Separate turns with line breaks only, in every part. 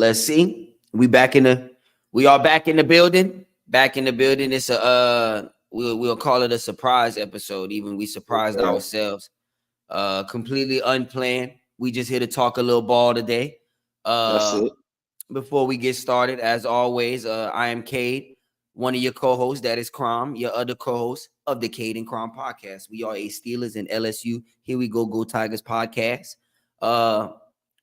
Let's see. We are back in the building. Back in the building. It's we'll call it a surprise episode. Even we surprised ourselves. Completely unplanned. We just here to talk a little ball today.
That's it.
Before we get started, as always, I am Kaidd, one of your co-hosts. That is Kram, your other co-host of the Kaidd&Kramm podcast. We are a Steelers and LSU. Here we go Tigers podcast.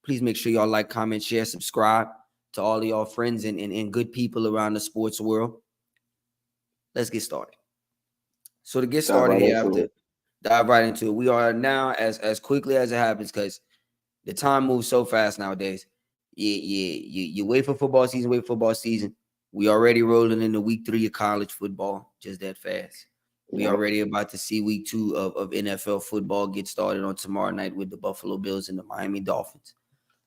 Please make sure y'all like, comment, share, subscribe to all of y'all friends and good people around the sports world. Let's get started. So to get started here, I have to dive right into it. We are now, as quickly as it happens, because the time moves so fast nowadays. You wait for football season. We already rolling into week 3 of college football, just that fast. We already about to see week 2 of NFL football get started on tomorrow night with the Buffalo Bills and the Miami Dolphins.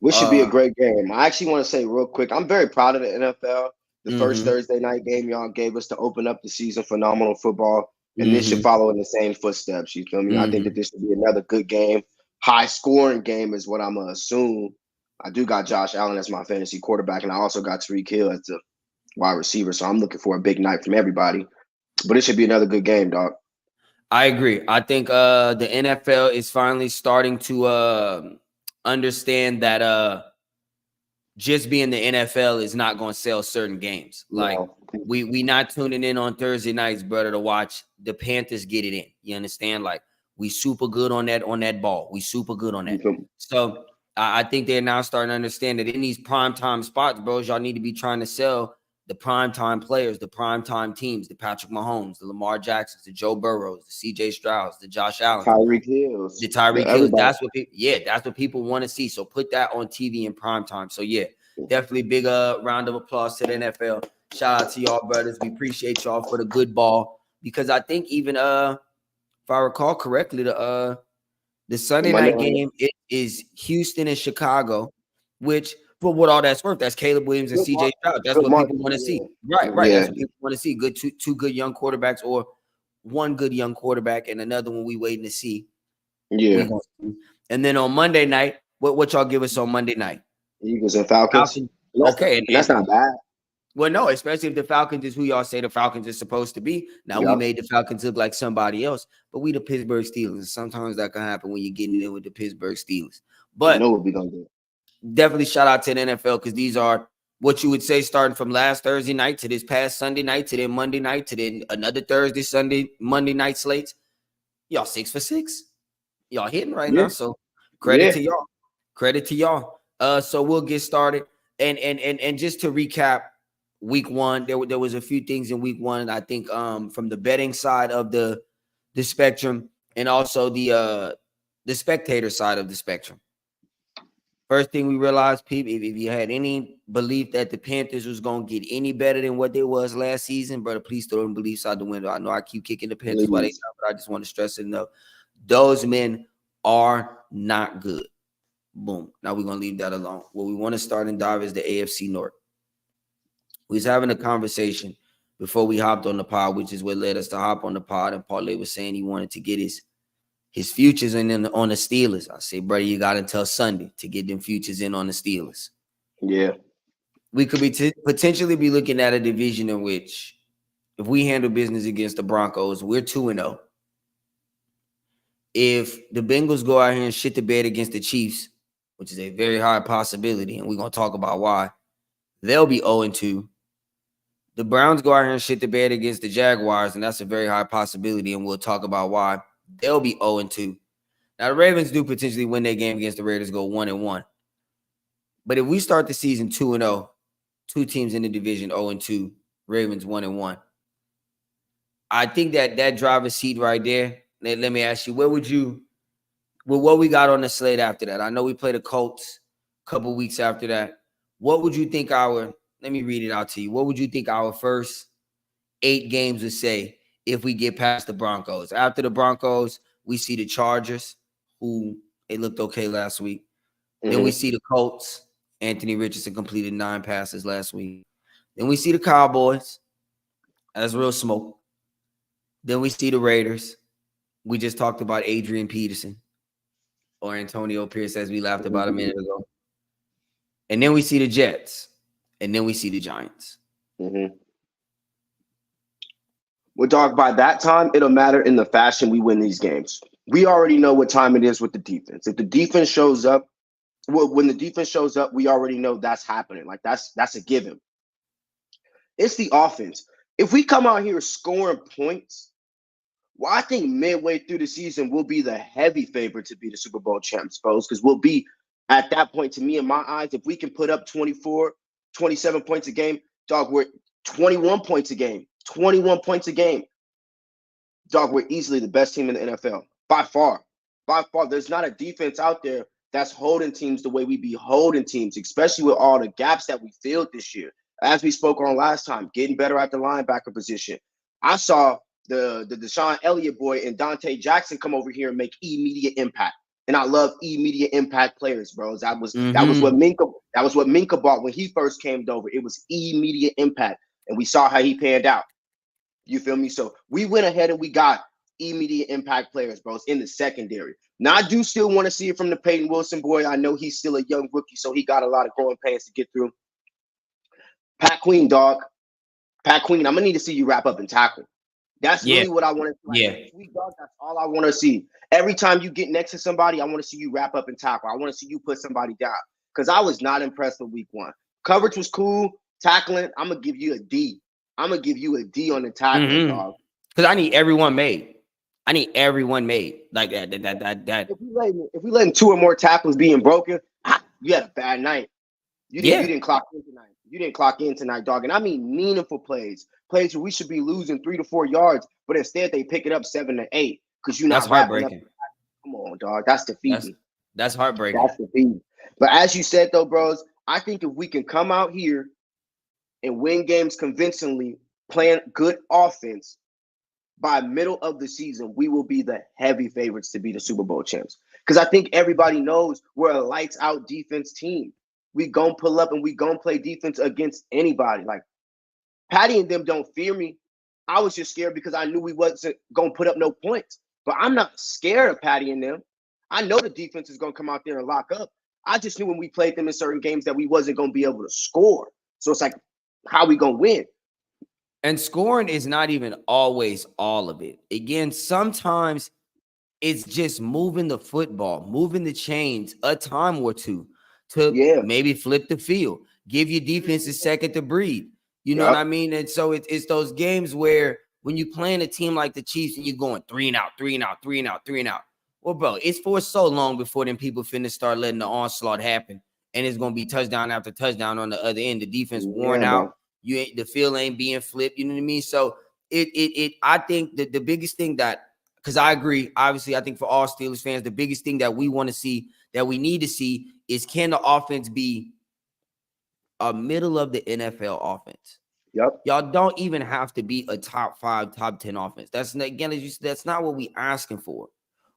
Which should be a great game. I actually want to say real quick, I'm very proud of the NFL. The first Thursday night game y'all gave us to open up the season, phenomenal football. And this should follow in the same footsteps. You feel me? I think that this should be another good game. High scoring game is what I'm going to assume. I do got Josh Allen as my fantasy quarterback, and I also got Tyreek Hill as the wide receiver. So I'm looking for a big night from everybody. But it should be another good game, dog.
I agree. I think the NFL is finally starting to understand that just being the NFL is not going to sell certain games. Like we not tuning in on Thursday nights, brother, to watch the Panthers get it in. You understand? Like we super good on that ball. We super good on that. So I think they're now starting to understand that in these primetime spots, bros, y'all need to be trying to sell the primetime players, the primetime teams, the Patrick Mahomes, the Lamar Jacksons, the Joe Burrows, the CJ Strouds, the Josh Allen,
Tyreek Hills,
the Tyreek Hills. That's what people want to see. So put that on TV in primetime. So yeah, definitely big round of applause to the NFL. Shout out to y'all, brothers. We appreciate y'all for the good ball, because I think even if I recall correctly, the Sunday night game is Houston and Chicago, which for what all that's worth, that's Caleb Williams and CJ Stroud. That's what people want to see. Right.
Yeah.
That's what people want to see. Good two good young quarterbacks, or one good young quarterback and another one we waiting to see.
Yeah.
And then on Monday night, what y'all give us on Monday night?
Eagles and Falcons.
Okay.
And that's not bad.
Well, no, especially if the Falcons is who y'all say the Falcons is supposed to be. Now, we made the Falcons look like somebody else, but we the Pittsburgh Steelers. Sometimes that can happen when you're getting in with the Pittsburgh Steelers. But
I know what we gonna do.
Definitely shout out to the NFL, because these are what you would say starting from last Thursday night to this past Sunday night to then Monday night to then another Thursday, Sunday, Monday night slates. Y'all 6 for 6. Y'all hitting right now. So credit to y'all. Credit to y'all. So we'll get started. And just to recap, week 1, there was a few things in week 1. I think from the betting side of the spectrum, and also the spectator side of the spectrum. First thing we realized, people, if you had any belief that the Panthers was going to get any better than what they was last season, brother, please throw them beliefs out the window. I know I keep kicking the Panthers while they down, but I just want to stress it enough. Those men are not good. Boom. Now we're going to leave that alone. What we want to start and dive is the AFC North. We was having a conversation before we hopped on the pod, which is what led us to hop on the pod, and Parlay was saying he wanted to get his futures in on the Steelers. I say, brother, you got until Sunday to get them futures in on the Steelers.
Yeah.
We could be potentially be looking at a division in which, if we handle business against the Broncos, we're 2-0. If the Bengals go out here and shit the bed against the Chiefs, which is a very high possibility, and we're going to talk about why, they'll be 0-2. The Browns go out here and shit the bed against the Jaguars, and that's a very high possibility, and we'll talk about why. They'll be 0-2. Now, the Ravens do potentially win their game against the Raiders, go 1-1. But if we start the season 2-0, 2 teams in the division 0-2, Ravens 1-1, I think that driver's seat right there. Let me ask you, what we got on the slate after that? I know we played the Colts a couple weeks after that. What would you think let me read it out to you. What would you think our first 8 games would say if we get past the Broncos? After the Broncos, we see the Chargers, who they looked okay last week. Then we see the Colts. Anthony Richardson completed 9 passes last week. Then we see the Cowboys. That's real smoke. Then we see the Raiders. We just talked about Adrian Peterson, or Antonio Pierce, as we laughed about a minute ago. and then we see the Jets, and then we see the Giants.
Mm-hmm. Well, dog, by that time, it'll matter in the fashion we win these games. We already know what time it is with the defense. If the defense shows up, when the defense shows up, we already know that's happening. Like that's a given. It's the offense. If we come out here scoring points, well, I think midway through the season, we'll be the heavy favorite to be the Super Bowl champs, folks, because we'll be at that point, to me, in my eyes, if we can put up 24, 27 points a game, dog, we're 21 points a game, 21 points a game. Dog, we're easily the best team in the NFL. By far. By far. There's not a defense out there that's holding teams the way we be holding teams, especially with all the gaps that we filled this year. As we spoke on last time, getting better at the linebacker position. I saw the Deshaun Elliott boy and Dante Jackson come over here and make immediate impact. And I love immediate impact players, bros. That was what Minka bought when he first came over. It was immediate impact. And we saw how he panned out. You feel me? So we went ahead and we got immediate impact players, bros, in the secondary. Now, I do still want to see it from the Peyton Wilson boy. I know he's still a young rookie, so he got a lot of growing pains to get through. Pat Queen, dog. Pat Queen, I'm going to need to see you wrap up and tackle. That's really what I want to see. Next week, dog, that's all I want to see. Every time you get next to somebody, I want to see you wrap up and tackle. I want to see you put somebody down because I was not impressed with week 1. Coverage was cool. Tackling, I'm going to give you a D. I'm going to give you a D on the tackling, dog.
Because I need everyone made. I need everyone made like that.
If we letting 2 or more tackles being broken, you had a bad night. You didn't clock in tonight. You didn't clock in tonight, dog. And I mean meaningful plays where we should be losing 3 to 4 yards, but instead they pick it up 7 to 8 because you're not
heartbreaking.
Come on, dog. That's defeating.
That's heartbreaking.
That's defeating. But as you said, though, bros, I think if we can come out here and win games convincingly, playing good offense, by middle of the season, we will be the heavy favorites to be the Super Bowl champs. Because I think everybody knows we're a lights-out defense team. We gonna pull up and we gonna play defense against anybody. Like, Patty and them don't fear me. I was just scared because I knew we wasn't gonna put up no points. But I'm not scared of Patty and them. I know the defense is gonna come out there and lock up. I just knew when we played them in certain games that we wasn't gonna be able to score. So it's like, how we gonna win?
And scoring is not even always all of it. Again, sometimes it's just moving the football, moving the chains a time or two to maybe flip the field, give your defense a second to breathe. You know what I mean? And so it's those games where when you're playing a team like the Chiefs and you're going 3 and out, 3 and out, 3 and out, 3 and out. Well, bro, it's for so long before them people finna start letting the onslaught happen. And it's going to be touchdown after touchdown on the other end. The defense worn out. The field ain't being flipped. You know what I mean? So I think that the biggest thing that, because I agree, obviously, I think for all Steelers fans, the biggest thing that we want to see, that we need to see, is can the offense be a middle of the NFL offense?
Yep.
Y'all don't even have to be a top 5, top 10 offense. That's, again, as you said, that's not what we asking for.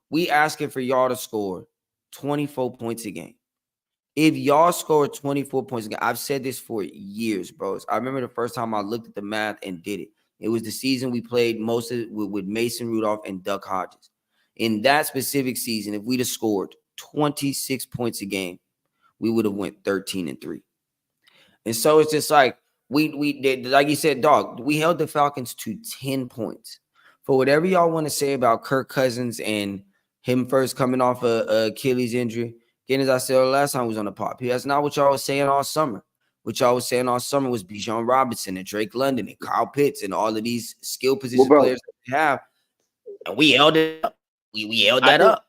We asking for y'all to score 24 points a game. If y'all score 24 points a game, I've said this for years, bros. I remember the first time I looked at the math and did it. It was the season we played most of it with Mason Rudolph and Duck Hodges. In that specific season, if we'd have scored 26 points a game, we would have went 13-3. And so it's just like we did, like you said, dog, we held the Falcons to 10 points. For whatever y'all want to say about Kirk Cousins and him first coming off a Achilles injury, again, as I said last time we was on the pod, that's not what y'all was saying all summer. What y'all was saying all summer was Bijan Robinson and Drake London and Kyle Pitts and all of these skill position players that we have. And we held it up. We held that up.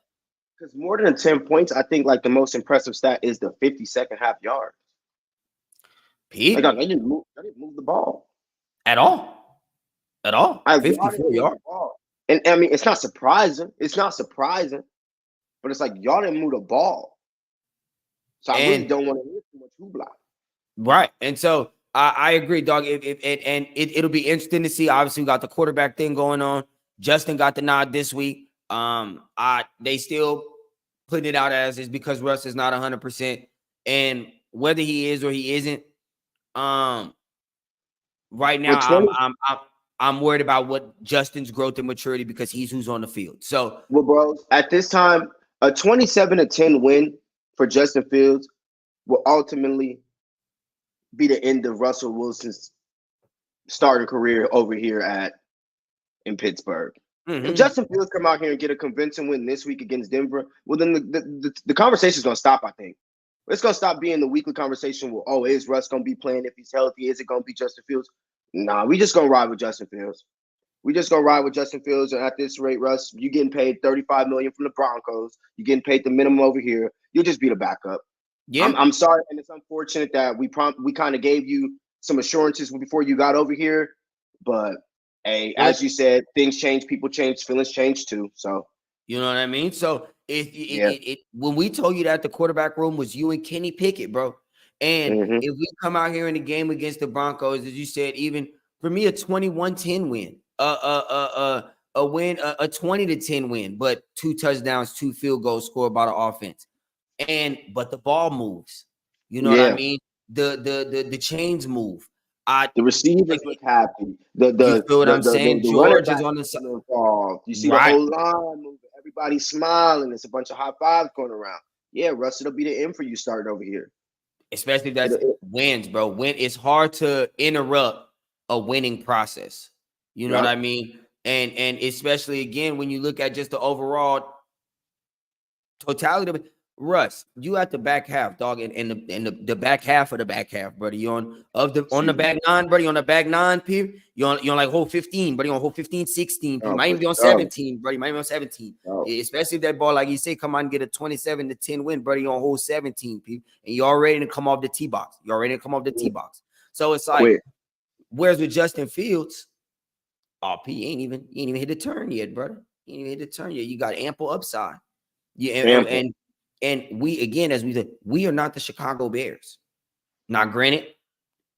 Because more than 10 points, I think like the most impressive stat is the 52nd half yard.
Pete?
Like, they didn't move the ball.
At all. 54 yards.
And I mean, it's not surprising. But it's like y'all didn't move the ball. So I really don't want to hear too much hoopla.
Right. And so I agree, dog. It'll be interesting to see. Obviously, we got the quarterback thing going on. Justin got the nod this week. They still putting it out as is because Russ is not 100%. And whether he is or he isn't, right now I'm worried about what Justin's growth and maturity because he's who's on the field. So,
well, bro, at this time, a 27-10 win for Justin Fields will ultimately be the end of Russell Wilson's starting career over here in Pittsburgh. If Justin Fields come out here and get a convincing win this week against Denver, well, then the conversation is going to stop, I think. It's going to stop being the weekly conversation with, oh, is Russ going to be playing if he's healthy? Is it going to be Justin Fields? Nah, we just going to ride with Justin Fields. We just going to ride with Justin Fields. And at this rate, Russ, you getting paid $35 million from the Broncos. You're getting paid the minimum over here. You'll just be the backup. Yeah. I'm sorry, and it's unfortunate that we kind of gave you some assurances before you got over here. But, hey, as you said, things change, people change, feelings change too. So,
you know what I mean? So when we told you that the quarterback room was you and Kenny Pickett, bro, and if we come out here in the game against the Broncos, as you said, even for me, a 21-10 win, a win, a 20-10 win, but 2 touchdowns, 2 field goals scored by the offense, but the ball moves. You know what I mean? The chains move.
The receivers look happy.
You feel what I'm saying? George is on the side.
You see the whole line moving. Everybody's smiling. There's a bunch of high fives going around. Yeah, Russ, it'll be the end for you starting over here.
Especially if that's wins, bro. It's hard to interrupt a winning process. You know what I mean? And especially, again, when you look at just the overall totality of it. Russ, you at the back half, dog, and the back half of the back half, buddy. You on the back 9, buddy. On the back 9, P. You on like hole 15, buddy. On hole 15, 16. P. Might even be on 17, buddy. Might be on 17. Especially if that ball, like you say, come on and get a 27-10 win, buddy. On hole 17, P. And you already to come off the tee box. So it's like, whereas with Justin Fields, P, you ain't even hit the turn yet, brother. You ain't even hit the turn yet. You got ample upside. Yeah, and we, again, as we said, we are not the Chicago Bears. Now, granted,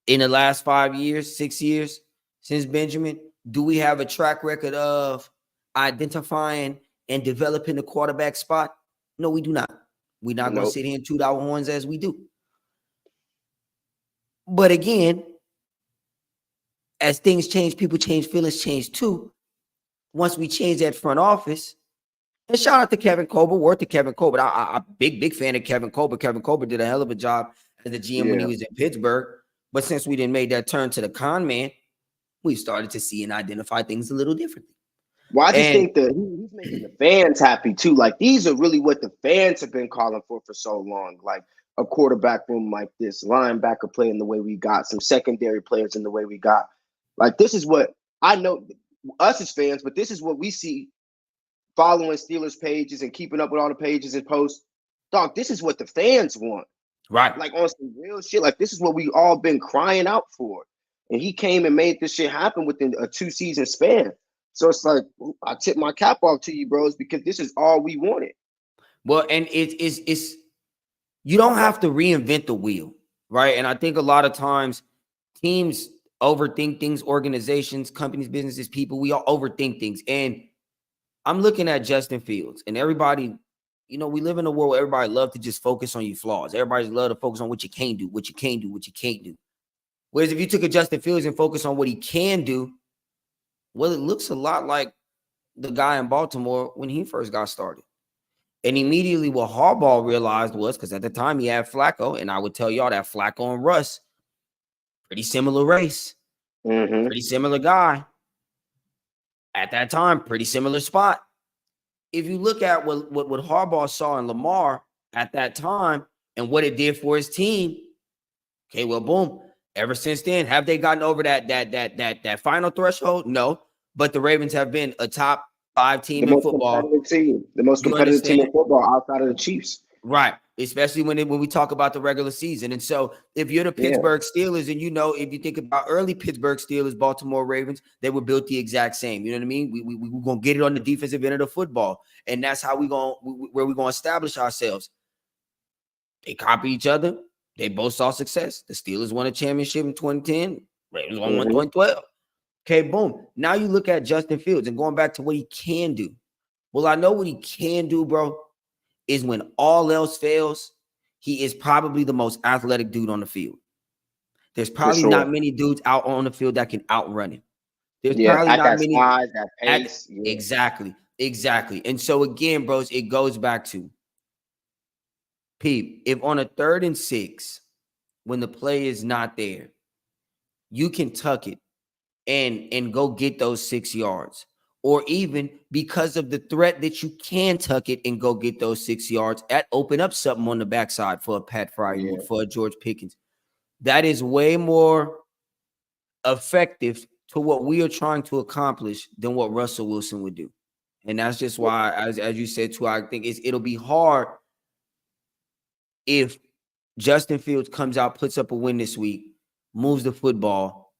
in the last 5 years, 6 years since Benjamin, do we have a track record of identifying and developing the quarterback spot? No, we do not. We're not going to sit here and toot our horns as we do. But again, as things change, people change, feelings change too. Once we change that front office, and shout out to Kevin Colbert, word to Kevin Colbert. I'm a big fan of Kevin Colbert. Kevin Colbert did a hell of a job as the GM when he was in Pittsburgh. But since we didn't make that turn to the con man, we started to see and identify things a little differently.
Well, I just think that he's making the fans happy too. Like, these are really what the fans have been calling for so long. Like, a quarterback room like this, linebacker play in the way we got, some secondary players in the way we got. Like, this is what I know us as fans, but this is what we see following Steelers pages and keeping up with all the pages and posts. Dog, this is what the fans want.
Right.
Like, on some real shit. Like, this is what we all been crying out for. And he came and made this shit happen within a 2-season span. So it's like, I tip my cap off to you, bros, because this is all we wanted.
Well, and it's you don't have to reinvent the wheel, right? And I think a lot of times teams overthink things, organizations, companies, businesses, people, we all overthink things. And I'm looking at Justin Fields, and everybody, we live in a world where everybody loves to just focus on your flaws. Everybody loves to focus on what you can't do, what you can't do, what you can't do. Whereas if you took a Justin Fields and focus on what he can do, well, it looks a lot like the guy in Baltimore when he first got started. And immediately what Harbaugh realized was, because at the time he had Flacco, and I would tell y'all that Flacco and Russ, pretty similar race, pretty similar guy. At that time, pretty similar spot. If you look at what Harbaugh saw in Lamar at that time and what it did for his team, okay, well, boom. Ever since then, have they gotten over that final threshold? No. But the Ravens have been a top 5 team in football.
The most competitive team in football outside of the Chiefs.
Right. Especially when we talk about the regular season. And so if you're the Pittsburgh Steelers, and if you think about early Pittsburgh Steelers, Baltimore Ravens, they were built the exact same. You know what I mean? We're going to get it on the defensive end of the football. And that's how we're going to establish ourselves. They copy each other. They both saw success. The Steelers won a championship in 2010. Ravens won one in 2012. Okay, boom. Now you look at Justin Fields and going back to what he can do. Well, I know what he can do, bro, is when all else fails, he is probably the most athletic dude on the field. There's probably not many dudes out on the field that can outrun him. There's probably not many.
Size, that pace.
Exactly. And so again, bros, it goes back to Pete, if on a 3rd and 6, when the play is not there, you can tuck it and go get those 6 yards. Or even because of the threat that you can tuck it and go get those 6 yards, that open up something on the backside for a Pat Fryermuth, for a George Pickens. That is way more effective to what we are trying to accomplish than what Russell Wilson would do. And that's just why, as you said too, I think it'll be hard if Justin Fields comes out, puts up a win this week, moves the football.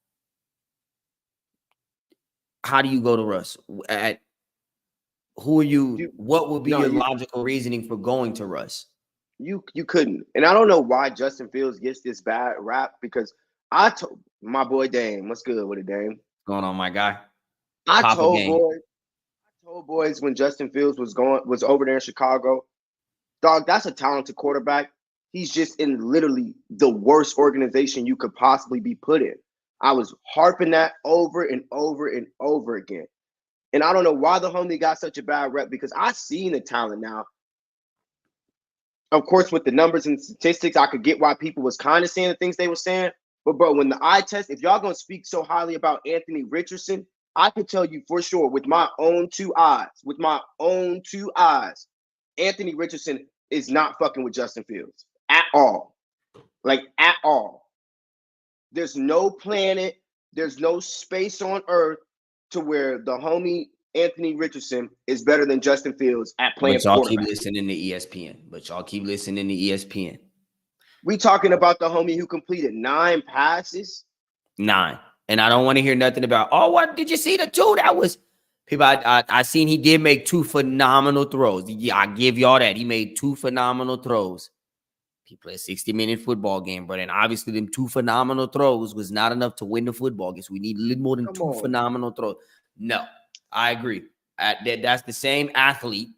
How do you go to Russ? Who are you? What would be your logical reasoning for going to Russ?
You couldn't. And I don't know why Justin Fields gets this bad rap, because I told my boy Dame, what's good with it, Dame?
What's going on, my guy?
I told boys when Justin Fields was over there in Chicago, dog, that's a talented quarterback. He's just in literally the worst organization you could possibly be put in. I was harping that over and over and over again. And I don't know why the homie got such a bad rep, because I seen the talent now. Of course, with the numbers and statistics, I could get why people was kind of saying the things they were saying. But, bro, when the eye test, if y'all going to speak so highly about Anthony Richardson, I can tell you for sure with my own two eyes, Anthony Richardson is not fucking with Justin Fields at all. Like, at all. There's no planet, there's no space on earth to where the homie Anthony Richardson is better than Justin Fields at playing quarterback.
But y'all keep listening to ESPN.
We talking about the homie who completed 9 passes.
9. And I don't want to hear nothing about, oh, what did you see the 2? That was people. I seen he did make 2 phenomenal throws. Yeah, I give y'all that. He made 2 phenomenal throws. He played a 60-minute football game, but and obviously them 2 phenomenal throws was not enough to win the football game. So we need a little more than 2 phenomenal throws. No, I agree. That's the same athlete.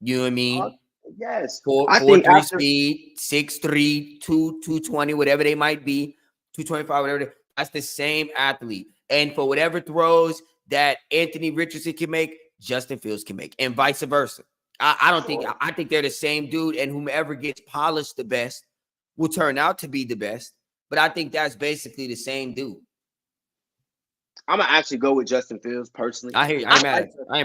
You know what I mean?
Yes.
4.3 speed, 6'3", 220, whatever they might be, 225, whatever. That's the same athlete. And for whatever throws that Anthony Richardson can make, Justin Fields can make, and vice versa. I think they're the same dude, and whomever gets polished the best will turn out to be the best. But I think that's basically the same dude.
I'm gonna actually go with Justin Fields personally.
I hear you. I ain't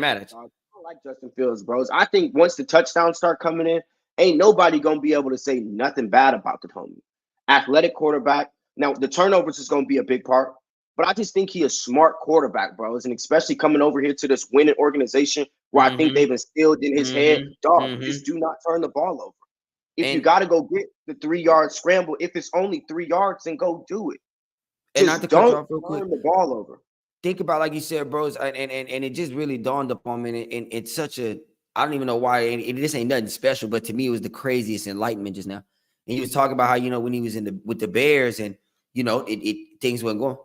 mad at you.
I don't like Justin Fields, bros. I think once the touchdowns start coming in, ain't nobody gonna be able to say nothing bad about the homie. Athletic quarterback. Now the turnovers is gonna be a big part, but I just think he a smart quarterback, bros, and especially coming over here to this winning organization where I think they've instilled in his head, dog, just do not turn the ball over. If you got to go get the 3-yard scramble, if it's only 3 yards, then go do it. Just don't turn the ball over.
Think about, like you said, bros, and it just really dawned upon me, and it's such a, I don't even know why, and this ain't nothing special, but to me, it was the craziest enlightenment just now. And he was talking about how, you know, when he was with the Bears and, you know, things weren't going,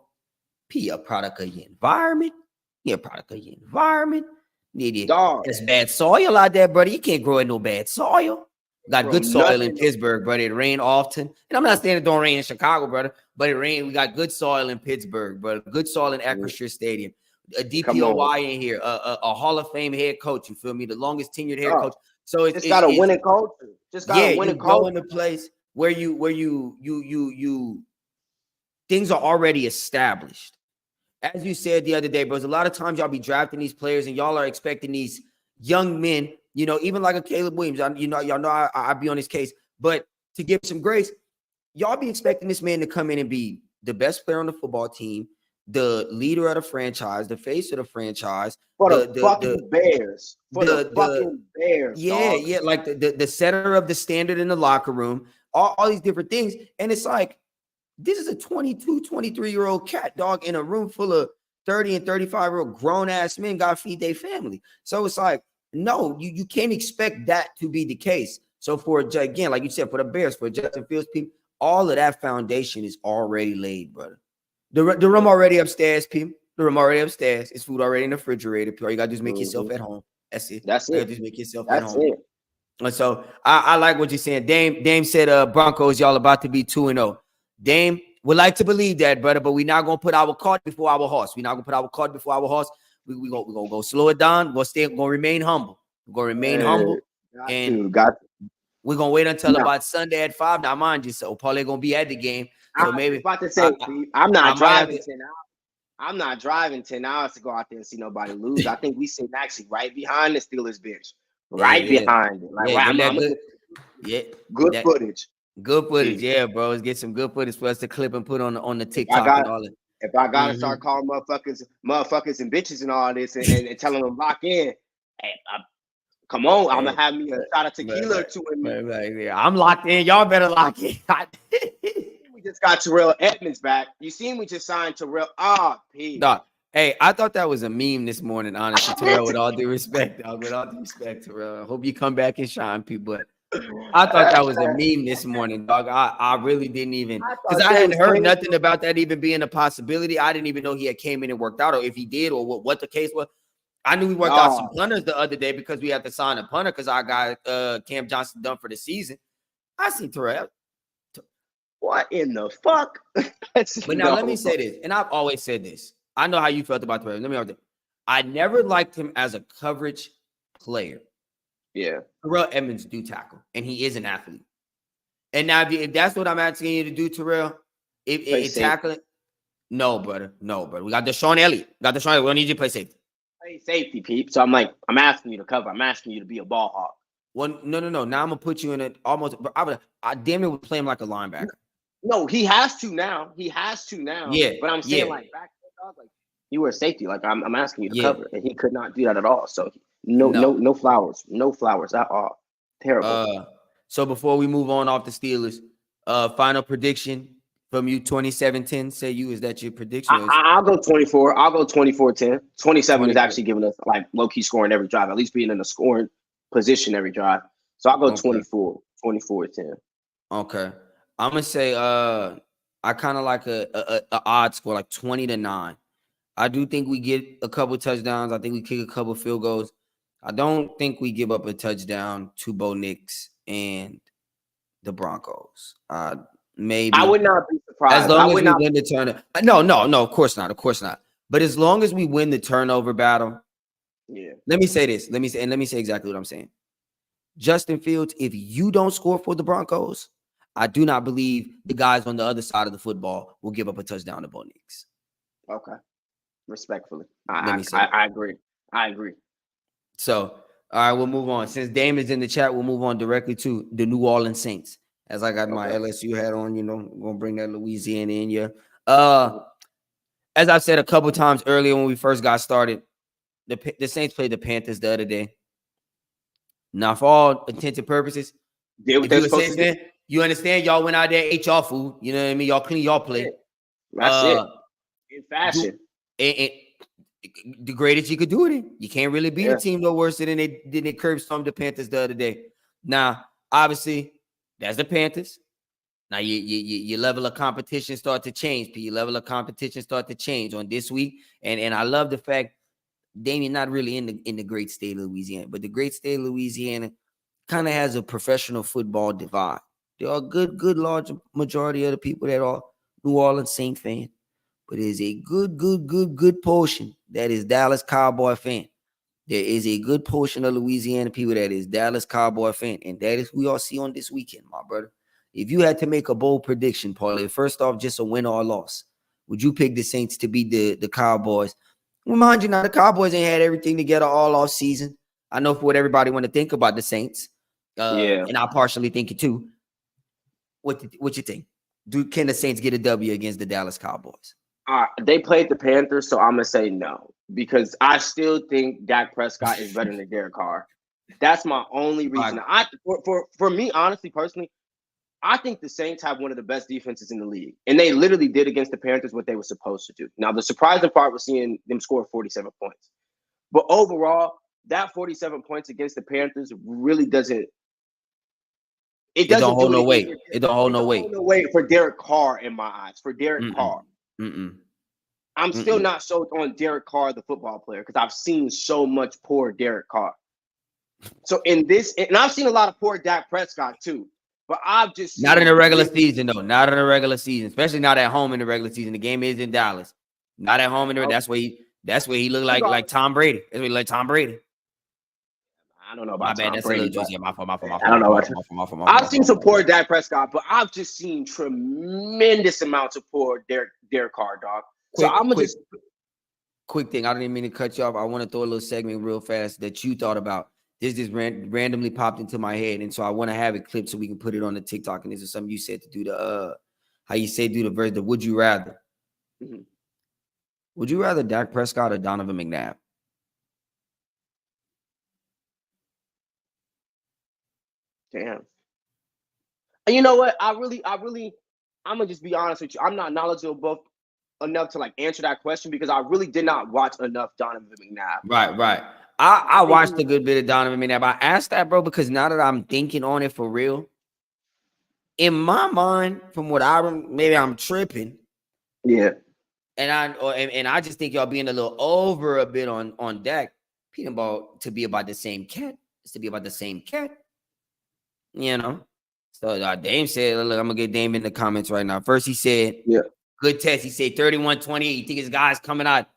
P, a product of your environment.
Dog.
There's bad soil out there, brother. You can't grow in no bad soil. Got good soil in Pittsburgh, brother. It rain often. And I'm not saying it don't rain in Chicago, brother, but it rain. We got good soil in Pittsburgh, brother. Good soil in Acrisure Stadium. A DPOY in here, a Hall of Fame head coach. You feel me? The longest tenured head coach. So it's
got a winning culture. Just got a winning culture.
Go in a place where you things are already established. As you said the other day, bros, a lot of times y'all be drafting these players and y'all are expecting these young men, you know, even like a Caleb Williams, y'all know I be on his case, but to give some grace, y'all be expecting this man to come in and be the best player on the football team, the leader of the franchise, the face of the franchise.
For the fucking Bears. For the fucking Bears.
Yeah, dog. Yeah, like the center of the standard in the locker room, all these different things. And it's like, this is a 22, 23-year-old cat, dog, in a room full of 30 and 35-year-old grown-ass men got to feed their family. So it's like, no, you can't expect that to be the case. So for, again, like you said, for the Bears, for Justin Fields, people, all of that foundation is already laid, brother. The room already upstairs, people. The room already upstairs. It's food already in the refrigerator. All you got to do is make yourself at home. That's it. Just make yourself at home. It. And so I like what you're saying. Dame said Broncos, y'all about to be 2-0. Dame would like to believe that, brother, but we're not gonna put our cart before our horse. We're not gonna put our cart before our horse. We're gonna go slow it down. We're gonna remain humble. We're gonna remain humble. We're gonna wait until
No.
about Sunday at 5. Now, mind you, so Paulie gonna be at the game. So
I was
maybe
about to say, I'm
I
not
might have
driving
to.
10 hours. I'm not driving 10 hours to go out there and see nobody lose. I think we sitting actually right behind the Steelers bench, right behind it. Like,
Yeah,
wow,
get that
I'm
good. Yeah,
good
that
footage.
good footage.
Yeah.
Yeah, bro. Let's get some good footage for us to clip and put on the
If I
TikTok and
got
all that.
if I gotta start calling motherfuckers and bitches and all this and telling them lock in, hey, come on, I'm gonna have me a shot of tequila or two in me.
Yeah, I'm locked in. Y'all better lock in.
We just got Terrell Edmonds back. You seen we just signed Terrell. P.
Dog. Hey, I thought that was a meme this morning, honestly, Terrell, with all due respect, dog. With all due respect, Terrell. I hope you come back and shine, people. But I thought that was a meme this morning, dog. I really didn't even, because I hadn't heard nothing about that even being a possibility. I didn't even know he had came in and worked out, or if he did, or what the case was. I knew we worked out some punters the other day because we had to sign a punter because our guy Cam Johnson done for the season. I seen Terrell.
What in the fuck?
But now let me say this, and I've always said this. I know how you felt about Terrell. Let me know. I never liked him as a coverage player.
Yeah. Terrell
Edmonds do tackle, and he is an athlete. And now, if that's what I'm asking you to do, Terrell, if tackling, no, brother. We got Deshaun Elliott. We don't need you to play safety.
Play safety, Pete. So I'm asking you to cover. I'm asking you to be a ball hawk.
Well, no. Now I'm gonna put you in it almost. I damn it would play him like a linebacker.
No, he has to now. Yeah, but I'm saying back like you were a safety. Like I'm asking you to cover, and he could not do that at all. So no flowers at all. Terrible.
So before we move on off the Steelers, final prediction from you, 27-10. Say you, is that your prediction?
I'll go 24. I'll go 24-10. 27 is actually giving us like low key scoring every drive, at least being in a scoring position every drive. So I'll go 24-10.
Okay. I'm gonna say I kind of like a odd score, like 20-9. I do think we get a couple touchdowns. I think we kick a couple field goals. I don't think we give up a touchdown to Bo Nix and the Broncos. Maybe
I would not be surprised.
As long as we win the turnover. No, of course not. But as long as we win the turnover battle, Let me say this. Let me say exactly what I'm saying. Justin Fields, if you don't score for the Broncos, I do not believe the guys on the other side of the football will give up a touchdown to Bo Nix.
Okay. Respectfully. I agree.
So, all right, we'll move on. Since Dame is in the chat, we'll move on directly to the New Orleans Saints. As I got my LSU hat on, I'm going to bring that Louisiana in here. As I've said a couple times earlier when we first got started, the Saints played the Panthers the other day. Now, for all intents and purposes, if you're a Saints fan, you understand y'all went out there, ate y'all food. You know what I mean? Y'all clean y'all plate.
That's it. In fashion.
And the greatest you could do it in. You can't really beat a team no worse than they curb stomped the Panthers the other day. Now, obviously, that's the Panthers. Now, your level of competition start to change. Your level of competition start to change on this week. And I love the fact Damian not really in the great state of Louisiana, but the great state of Louisiana kind of has a professional football divide. There are good large majority of the people that are New Orleans Saint fan, but there's a good portion that is Dallas Cowboy fan. There is a good portion of Louisiana people that is Dallas Cowboy fan, and that is who y'all see on this weekend, my brother. If you had to make a bold prediction, Paulie, first off, just a win or a loss, would you pick the Saints to beat the Cowboys? Remind you now, the Cowboys ain't had everything together all off season. I know for what everybody want to think about the Saints, and I partially think it too. What you think? Can the Saints get a W against the Dallas Cowboys?
They played the Panthers, so I'm gonna say no because I still think Dak Prescott is better than Derek Carr. That's my only reason. For me, honestly, personally, I think the Saints have one of the best defenses in the league, and they literally did against the Panthers what they were supposed to do. Now, the surprising part was seeing them score 47 points, but overall, that 47 points against the Panthers really doesn't. It doesn't hold no weight.
It don't hold no weight.
No weight for Derek Carr in my eyes. For Derek Carr, I'm still not sold on Derek Carr, the football player, because I've seen so much poor Derek Carr. So in this, and I've seen a lot of poor Dak Prescott too. But I've just
not in the regular season, though. Not in the regular season, especially not at home in the regular season. The game is in Dallas. Not at home in the. That's where he looked like Tom Brady. That's where he like Tom Brady.
I don't know
My
about
bad.
Tom
That's a little
Brady, but
juicy. Yeah, my fault. My fault. My
I
fault.
don't
My
know
fault.
about.
My fault. My fault.
I've seen support Dak Prescott, but I've just seen tremendous amounts of support Derek Carr, dog. So I'm gonna just
quick thing. I didn't mean to cut you off. I want to throw a little segment real fast that you thought about. This just randomly popped into my head, and so I want to have it clipped so we can put it on the TikTok. And this is something you said to do the how you say do the verse. The would you rather?
Mm-hmm.
Would you rather Dak Prescott or Donovan McNabb?
Damn. And you know what? I'm gonna just be honest with you. I'm not knowledgeable enough to like answer that question because I really did not watch enough Donovan McNabb.
Right. I watched a good bit of Donovan McNabb. I asked that, bro, because now that I'm thinking on it for real, in my mind, from what maybe I'm tripping.
Yeah.
And I just think y'all being a little over a bit on Dak. Peter Ball to be about the same cat. It's to be about the same cat. You know. So Dame said, look, I'm gonna get Dame in the comments right now. First, he said,
yeah,
good test. He said 31-28. You think his guys coming out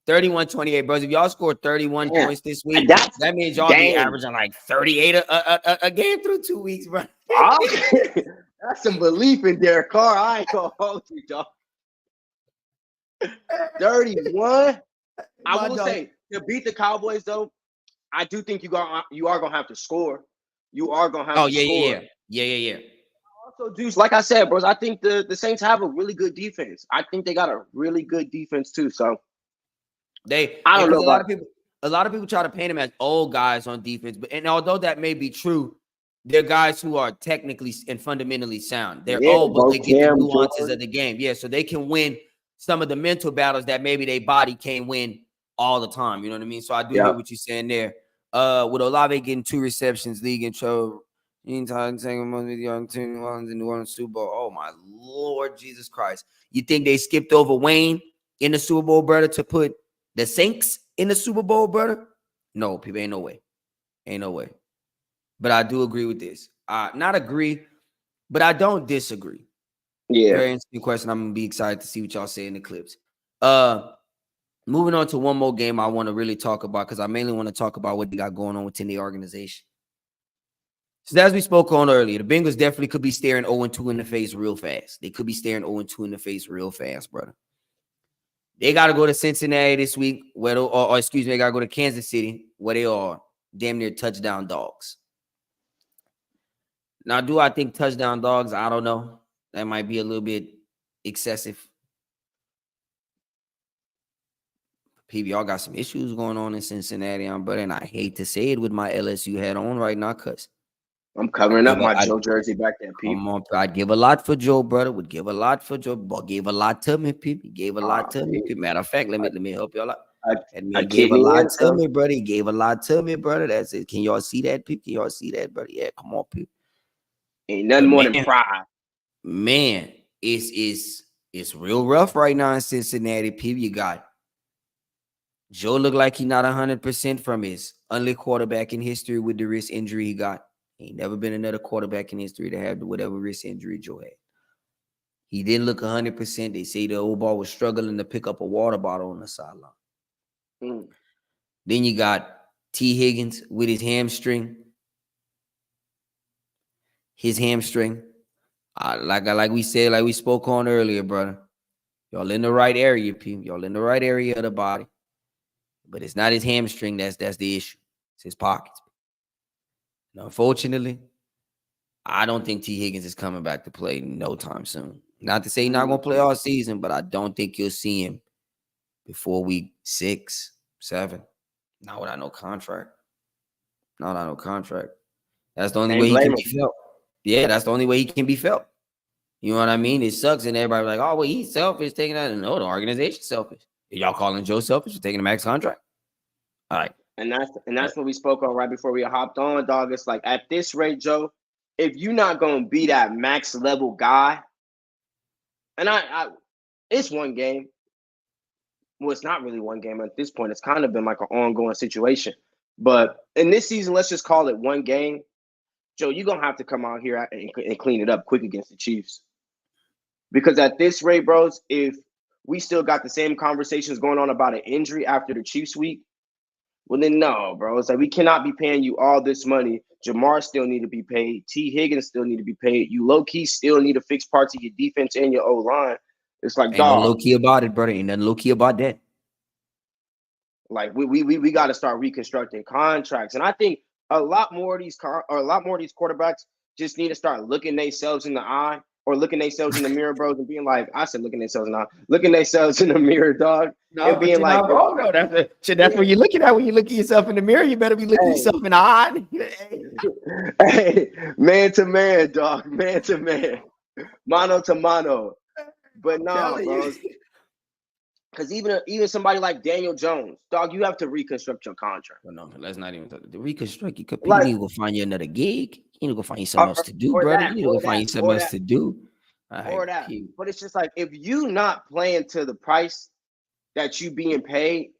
31-28, bros. If y'all scored 31 points this week, that means y'all be averaging like 38 a game through 2 weeks, bro.
That's some belief in Derek Carr. I ain't gonna hold you, dog. 31. I will say to beat the Cowboys, though, I do think you are gonna have to score. You are gonna have to score.
Yeah.
Also, dudes, like I said, bros, I think the Saints have a really good defense. I think they got a really good defense too. So
I don't know. A lot of people try to paint them as old guys on defense, and although that may be true, they're guys who are technically and fundamentally sound. They're old, but they get the nuances of the game. Yeah, so they can win some of the mental battles that maybe their body can't win all the time. You know what I mean? So I do hear what you're saying there. With Olave getting 2 receptions, league in trouble. Meantime, saying most of the young team in New Orleans Super Bowl. Oh my Lord Jesus Christ! You think they skipped over Wayne in the Super Bowl, brother, to put the Saints in the Super Bowl, brother? No, people, ain't no way. Ain't no way. But I do agree with this. Not agree, but I don't disagree.
Yeah.
Very interesting question. I'm gonna be excited to see what y'all say in the clips. Moving on to one more game I want to really talk about because I mainly want to talk about what they got going on within the organization. So as we spoke on earlier, the Bengals definitely could be staring 0-2 in the face real fast. They could be staring 0-2 in the face real fast, brother. They got to go to Cincinnati this week, or excuse me, they got to go to Kansas City, where they are damn near touchdown dogs. Now, do I think touchdown dogs? I don't know. That might be a little bit excessive. People, y'all got some issues going on in Cincinnati, brother, and I hate to say it with my LSU hat on right now, cuz.
I'm covering up my Joe jersey back there, people.
Come on, I'd give a lot for Joe, brother. Would give a lot for Joe. But gave a lot to me, people. Gave a lot to me, people. Matter of fact, let me help y'all out. He gave a lot to me, brother. He gave a lot to me, brother. That's it. Can y'all see that, people? Can y'all see that, brother? Yeah, come on, people.
Ain't nothing more than pride.
Man, it's real rough right now in Cincinnati, people. You got Joe look like he not 100% from his only quarterback in history with the wrist injury he got. Ain't never been another quarterback in history to have whatever wrist injury Joe had. He didn't look 100%. They say the old ball was struggling to pick up a water bottle on the sideline. Then you got T. Higgins with his hamstring. Like we said, like we spoke on earlier, brother. Y'all in the right area, people. Y'all in the right area of the body. But it's not his hamstring that's the issue. It's his pockets. And unfortunately, I don't think T. Higgins is coming back to play no time soon. Not to say he's not going to play all season, but I don't think you'll see him before week 6, 7. Not without no contract. That's the only way he can be felt. Yeah, that's the only way he can be felt. You know what I mean? It sucks, and everybody's like, oh, well, he's selfish taking that. No, the organization's selfish. Are y'all calling Joe selfish for taking a max contract? All right.
And that's what we spoke on right before we hopped on, dog. It's like at this rate, Joe, if you're not gonna be that max level guy, and it's one game. Well, it's not really one game at this point. It's kind of been like an ongoing situation. But in this season, let's just call it one game. Joe, you're gonna have to come out here and clean it up quick against the Chiefs. Because at this rate, bros, if we still got the same conversations going on about an injury after the Chiefs week, Well, then no, bro. It's like we cannot be paying you all this money. Jamar still need to be paid. T. Higgins still need to be paid. You low key still need to fix parts of your defense and your O line. It's like,
Ain't no
dog.
low key about it, brother. Ain't nothing low key about that.
Like we got to start reconstructing contracts, and I think a lot more of these quarterbacks just need to start looking themselves in the eye or looking themselves in the mirror, bros, and being like, I said, looking themselves in the eye, looking themselves in the mirror, dog,
No,
and
but
being
you're
like,
not wrong, though. That's what you're looking at when you look at yourself in the mirror. You better be looking yourself in the eye.
hey, man to man, dog, man to man, mano to mano. But nah, bros. Because even somebody like Daniel Jones, dog, you have to reconstruct your contract.
Well, no, let's not even talk. The reconstruct. You could
Like,
need to go find you another gig. You need to go find you something else to do, brother. You need to go find you something else to do.
Or that. But it's just like, if you not playing to the price that you being paid,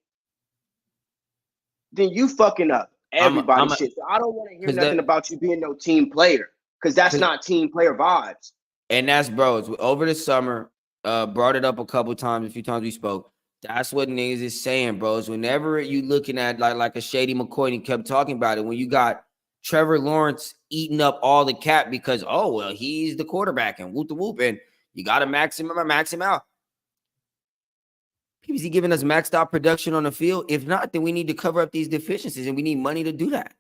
then you fucking up everybody's shit. So I don't want to hear nothing about you being no team player, because that's not team player vibes.
And that's, bros, over the summer, brought it up a few times we spoke. That's what niggas is saying, bros. Whenever you looking at like a Shady McCoy, and kept talking about it, when you got Trevor Lawrence eating up all the cap because, oh, well, he's the quarterback and whoop the whoop, and you got to max him out. Is he giving us maxed out production on the field? If not, then we need to cover up these deficiencies, and we need money to do that.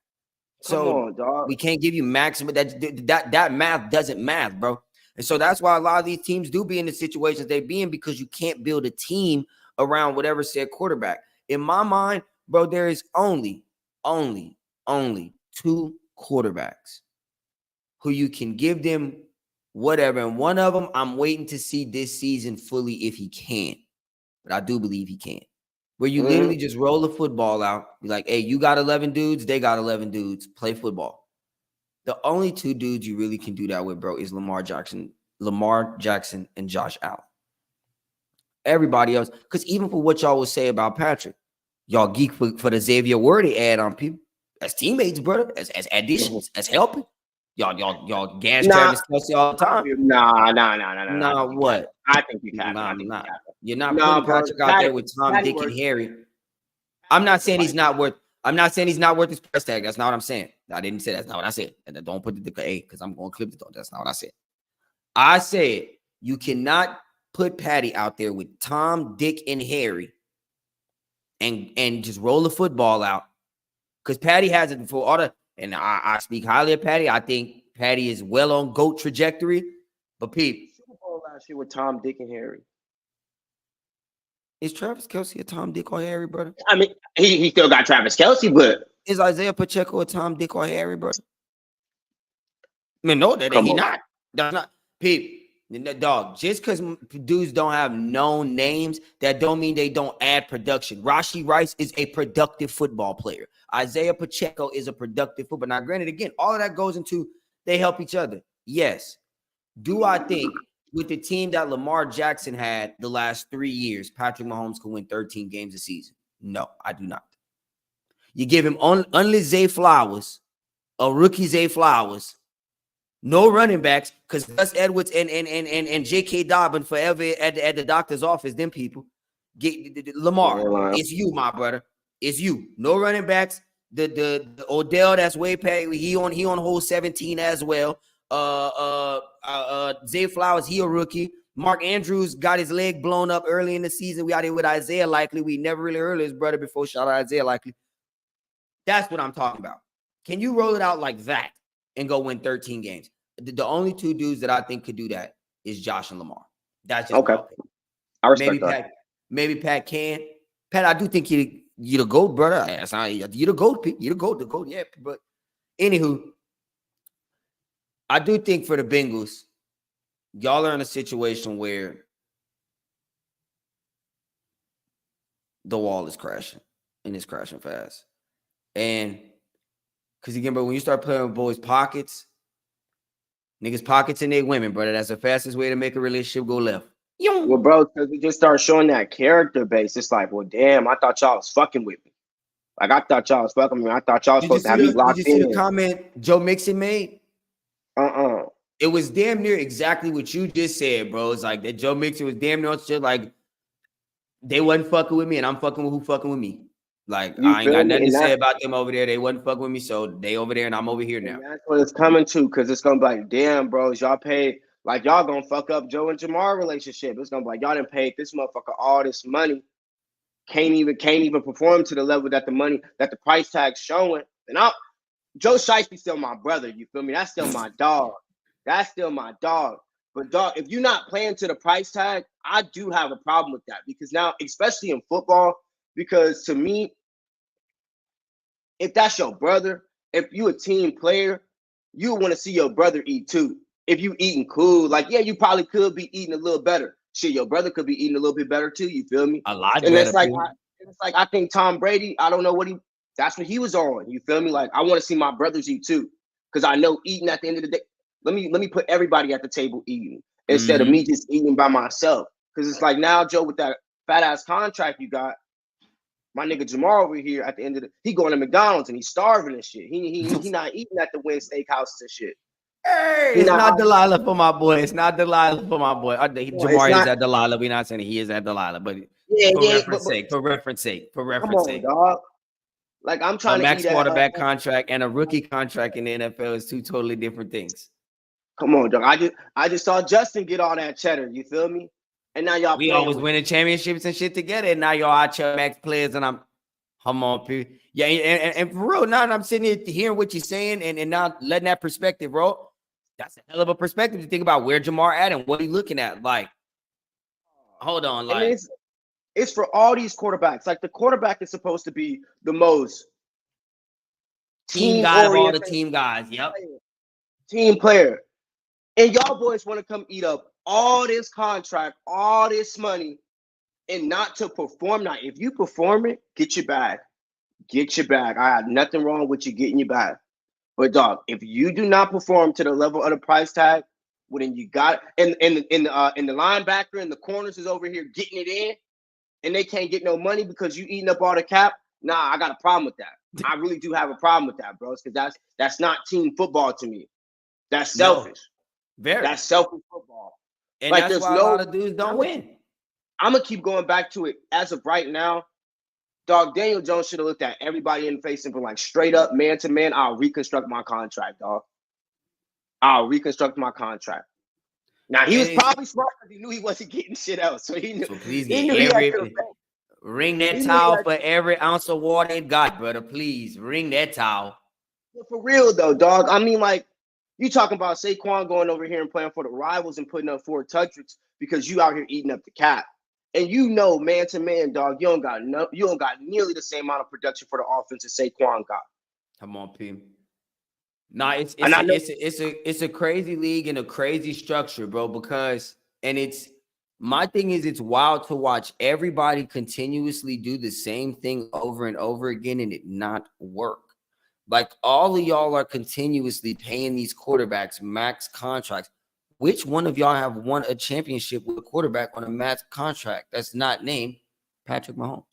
Come on, dog.
We can't give you maximum. That math doesn't math, bro. And so that's why a lot of these teams do be in the situations they be in, because you can't build a team around whatever said quarterback. In my mind, bro, there is only 2 quarterbacks who you can give them whatever. And one of them, I'm waiting to see this season fully if he can. But I do believe he can. Where you literally just roll the football out. Be like, hey, you got 11 dudes, they got 11 dudes. Play football. The only 2 dudes you really can do that with, bro, is Lamar Jackson and Josh Allen. Everybody else, because even for what y'all would say about Patrick, y'all geek for the Xavier Worthy ad on people as teammates, brother, as additions, as helping. Y'all gas Travis Kelce all the time.
Nah.
What?
I think you can.
You're not putting Patrick out there with Tom, Dick, and Harry. I'm not saying he's not worth his price tag. That's not what I'm saying. I didn't say that's not what I said. And don't put the A, because I'm going to clip the thought. That's not what I said. I said you cannot put Patty out there with Tom, Dick, and Harry and just roll the football out, because Patty has it for all the. And I speak highly of Patty. I think Patty is well on GOAT trajectory. But Pete,
Super Bowl last year with Tom, Dick, and Harry.
Is Travis Kelce a Tom, Dick, or Harry, brother?
I mean, he still got Travis Kelce, but
is Isaiah Pacheco a Tom, Dick, or Harry, brother? I mean, no, that he not. That's not. Pete, dog, just because dudes don't have known names, that don't mean they don't add production. Rashee Rice is a productive football player. Isaiah Pacheco is a productive football. Now, granted, again, all of that goes into they help each other. Yes. Do I think with the team that Lamar Jackson had the last 3 years, Patrick Mahomes could win 13 games a season? No, I do not. You give him only Zay Flowers, a rookie Zay Flowers, no running backs, because Gus Edwards and J.K. Dobbin forever at the doctor's office. Them people get Lamar. It's you, my brother. It's you. No running backs. The Odell that's way past. He on hole 17 as well. Zay Flowers, he a rookie. Mark Andrews got his leg blown up early in the season. We out here with Isaiah Likely. We never really heard of his brother before. Shout out Isaiah Likely. That's what I'm talking about. Can you roll it out like that and go win 13 games? The only 2 dudes that I think could do that is Josh and Lamar. That's just
okay. I respect that.
Maybe Pat can. Pat, I do think you the GOAT, brother. You the GOAT, Pete. You the GOAT, yeah. But anywho, I do think for the Bengals, y'all are in a situation where the wall is crashing, and it's crashing fast. And because again, but when you start playing with boys' pockets, niggas' pockets and their women, brother, that's the fastest way to make a relationship go left.
Well, bro, because we just start showing that character base. It's like, well, damn, I thought y'all was fucking with me. Like, I thought y'all was fucking with me. I thought y'all was supposed to have me locked in.
Did you see the comment Joe Mixon made? It was damn near exactly what you just said, bro. It's like that Joe Mixon was damn near shit like they wasn't fucking with me, and I'm fucking with who fucking with me. Like,
You
I ain't
feel
got
me?
nothing to
And
say
that's
about them over there. They wasn't fucking with me, so they over there and I'm over here now.
what it's coming to, because it's gonna be like, damn, bros, y'all paid like y'all gonna fuck up Joe and Jamar relationship. It's gonna be like y'all done paid this motherfucker all this money, can't even perform to the level that the price tag's showing. And Joe Shiesty still my brother. You feel me? That's still my dog. That's still my dog. But dog, if you're not playing to the price tag, I do have a problem with that, because now, especially in football, because to me, if that's your brother, if you a team player, you want to see your brother eat too. If you eating cool, like, yeah, you probably could be eating a little better. Shit, your brother could be eating a little bit better too. You feel me?
A lot
And
better.
it's like I think Tom Brady, I don't know that's what he was on. You feel me? Like, I want to see my brothers eat too, because I know eating at the end of the day. Let me put everybody at the table eating instead of me just eating by myself. Because it's like, now, Joe, with that fat ass contract you got, my nigga Jamar over here at the end of he going to McDonald's and he's starving and shit. He not eating at the Wynn Steakhouses and shit.
Hey, it's not Delilah for my boy. It's not Delilah for my boy. Jamar is at Delilah. We're not saying he is at Delilah, but for reference sake.
Come on, dog. Like, I'm trying to
max quarterback contract and a rookie contract in the NFL is two totally different things.
Come on, dog. I just saw Justin get all that cheddar. You feel me? And now y'all
we always winning championships and shit together, and now y'all out your max players, and come on, people. Yeah, and for real, now I'm sitting here hearing what you're saying and now letting that perspective, bro. That's a hell of a perspective to think about where Jamar at and what he's looking at. Like, hold on, like,
it's for all these quarterbacks. Like, the quarterback is supposed to be the most
team guy of all the team guys. Yep.
Team player. And y'all boys want to come eat up all this contract, all this money, and not to perform. Now, if you perform it, get your bag. Get your bag. I have nothing wrong with you getting your bag. But dog, if you do not perform to the level of the price tag, well, then you got it. And the linebacker and the corners is over here getting it in, and they can't get no money because you eating up all the cap. Nah, I got a problem with that. I really do have a problem with that, bros, because that's not team football to me. That's selfish. That's selfish football.
And like, that's why a lot of dudes don't win.
I'm gonna keep going back to it. As of right now, dog, Daniel Jones should have looked at everybody in the face and been like, straight up, man to man, I'll reconstruct my contract, dog. I'll reconstruct my contract. Now, he was probably smart because he knew he wasn't getting shit else. So he knew.
So please get ring that towel for every ounce of water it got, brother. Please ring that towel.
For real though, dog. I mean, like, you talking about Saquon going over here and playing for the rivals and putting up 4 touchdowns because you out here eating up the cap. And you know, man to man, dog, you don't got nearly the same amount of production for the offense as Saquon got.
Come on, P. Nah, it's a crazy league and a crazy structure, bro. Because my thing is, it's wild to watch everybody continuously do the same thing over and over again and it not work. Like, all of y'all are continuously paying these quarterbacks max contracts. Which one of y'all have won a championship with a quarterback on a max contract that's not named Patrick Mahomes?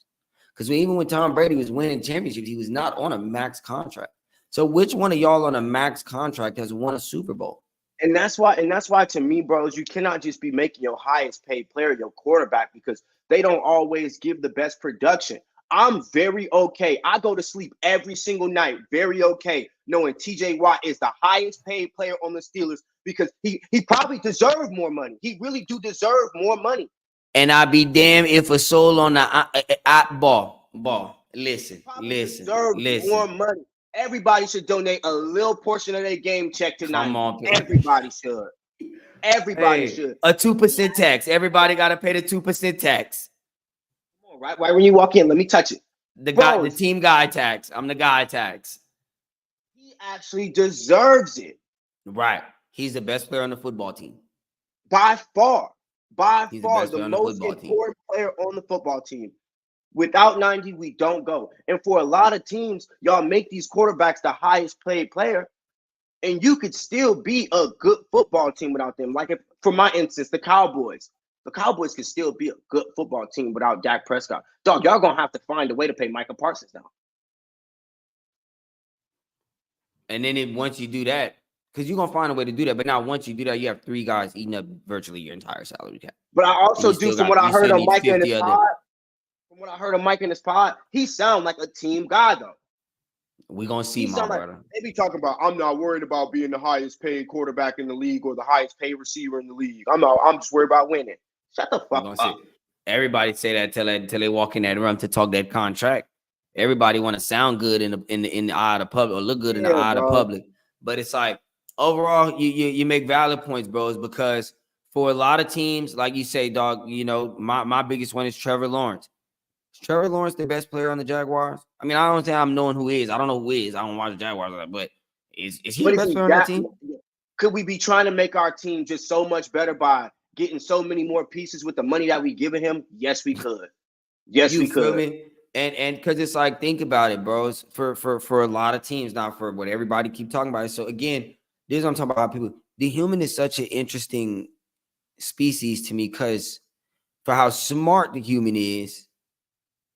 Because even when Tom Brady was winning championships, he was not on a max contract. So which one of y'all on a max contract has won a Super Bowl?
And that's why to me, bros, you cannot just be making your highest paid player your quarterback, because they don't always give the best production. I'm very okay. I go to sleep every single night, very okay, knowing TJ Watt is the highest paid player on the Steelers, because he probably deserved more money. He really do deserve more money.
And I'd be damned if a soul on the ball. Listen.
More money. Everybody should donate a little portion of their game check tonight.
Come on,
everybody should. Everybody should.
A 2% tax. Everybody got to pay the 2% tax.
Come on, right when you walk in, let me touch it.
The team guy tax. I'm the guy tax.
He actually deserves it.
Right. He's the best player on the football team.
By far. The most important player on the football team. Without 90, we don't go. And for a lot of teams, y'all make these quarterbacks the highest paid player, and you could still be a good football team without them. Like, for my instance, the Cowboys. The Cowboys could still be a good football team without Dak Prescott. Dog, y'all going to have to find a way to pay Micah Parsons now.
And then once you do that, because you're going to find a way to do that, but now once you do that, you have 3 guys eating up virtually your entire salary cap.
But I also do, from what I heard on Micah and his pod, From what I heard of Mike in his pod, he sound like a team guy though.
We gonna see, my brother.
Like, they be talking about, I'm not worried about being the highest paid quarterback in the league or the highest paid receiver in the league. I'm just worried about winning. Shut the fuck up.
See. Everybody say that till they walk in that room to talk that contract. Everybody want to sound good in the eye of the public or look good in the eye of the public. But it's like overall, you make valid points, bros, because for a lot of teams, like you say, dog, you know, my biggest one is Trevor Lawrence. Is Trevor Lawrence the best player on the Jaguars? I mean, I don't think I'm knowing who is. I don't know who is. I don't watch the Jaguars, but is he the best player on that team?
Could we be trying to make our team just so much better by getting so many more pieces with the money that we giving him? Yes, we could. Yes, we could.
Me? And because it's like, think about it, bros. For a lot of teams, not for what everybody keep talking about. So again, this is what I'm talking about. People, the human is such an interesting species to me because for how smart the human is,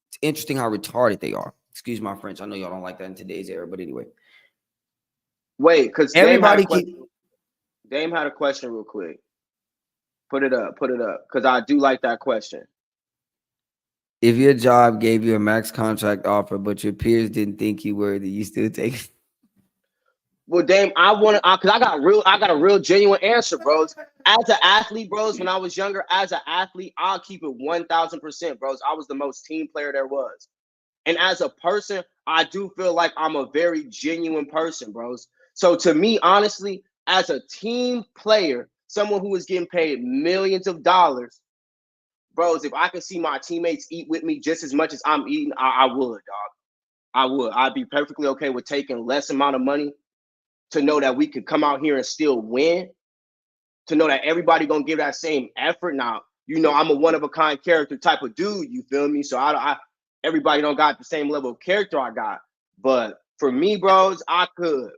it's interesting how retarded they are. Excuse my French. I know y'all don't like that in today's era, but anyway.
Wait, because
everybody
Dame had a question real quick. Put it up, because I do like that question.
If your job gave you a max contract offer, but your peers didn't think you worthy, you still take it?
Well, Dame, because I got a real genuine answer, bros. As an athlete, bros, when I was younger, as an athlete, I'll keep it 1,000%, bros. I was the most team player there was. And as a person, I do feel like I'm a very genuine person, bros. So to me, honestly, as a team player, someone who is getting paid millions of dollars, bros, if I could see my teammates eat with me just as much as I'm eating, I would, dog. I would. I'd be perfectly okay with taking less amount of money to know that we could come out here and still win, to know that everybody gonna give that same effort. Now, you know, I'm a one-of-a-kind character type of dude, you feel me? So everybody don't got the same level of character I got. But for me, bros, I could.